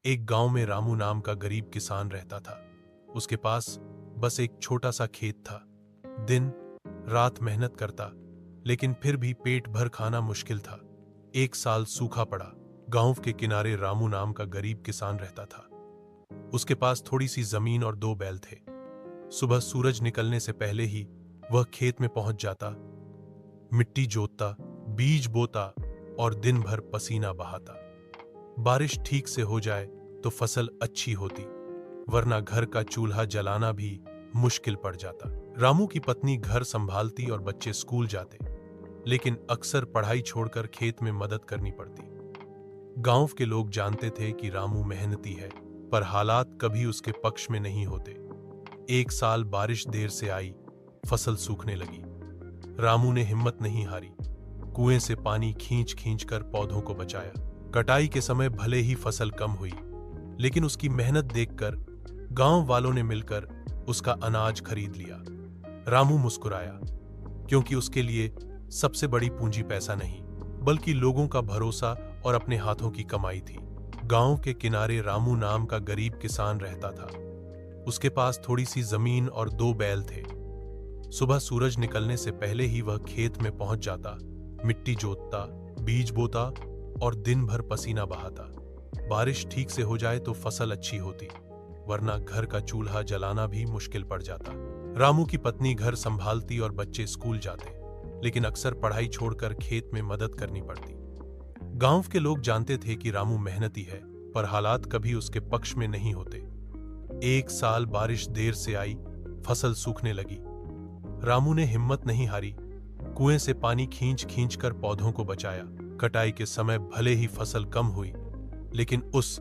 एक गांव में रामू नाम का गरीब किसान रहता था। उसके पास बस एक छोटा सा खेत था। दिन रात मेहनत करता, लेकिन फिर भी पेट भर खाना मुश्किल था। एक साल सूखा पड़ा। गांव के किनारे रामू नाम का गरीब किसान रहता था। उसके पास थोड़ी सी जमीन और 2 बैल थे। सुबह सूरज निकलने से पहले ही वह खेत में पहुंच जाता, मिट्टी जोतता, बीज बोता और दिन भर पसीना बहाता। बारिश ठीक से हो जाए तो फसल अच्छी होती, वरना घर का चूल्हा जलाना भी मुश्किल पड़ जाता। रामू की पत्नी घर संभालती और बच्चे स्कूल जाते, लेकिन अक्सर पढ़ाई छोड़कर खेत में मदद करनी पड़ती। गांव के लोग जानते थे कि रामू मेहनती है, पर हालात कभी उसके पक्ष में नहीं होते। एक साल बारिश देर से आई, फसल सूखने लगी। रामू ने हिम्मत नहीं हारी, कुएं से पानी खींच खींच कर पौधों को बचाया। कटाई के समय भले ही फसल कम हुई, लेकिन उसकी मेहनत देखकर गांव वालों ने मिलकर उसका अनाज खरीद लिया। रामू मुस्कुराया, क्योंकि उसके लिए सबसे बड़ी पूंजी पैसा नहीं, बल्कि लोगों का भरोसा और अपने हाथों की कमाई थी। गांव के किनारे रामू नाम का गरीब किसान रहता था। उसके पास थोड़ी सी जमीन और 2 बैल थे। सुबह सूरज निकलने से पहले ही वह खेत में पहुंच जाता, मिट्टी जोतता, बीज बोता और दिन भर पसीना बहाता। बारिश ठीक से हो जाए तो फसल अच्छी होती, वरना घर का चूल्हा जलाना भी मुश्किल पड़ जाता। रामू की पत्नी घर संभालती और बच्चे स्कूल जाते, लेकिन अक्सर पढ़ाई छोड़कर खेत में मदद करनी पड़ती। गांव के लोग जानते थे कि रामू मेहनती है, पर हालात कभी उसके पक्ष में नहीं होते। एक साल बारिश देर से आई, फसल सूखने लगी। रामू ने हिम्मत नहीं हारी, कुएं से पानी खींच खींच कर पौधों को बचाया। कटाई के समय भले ही फसल कम हुई, लेकिन उस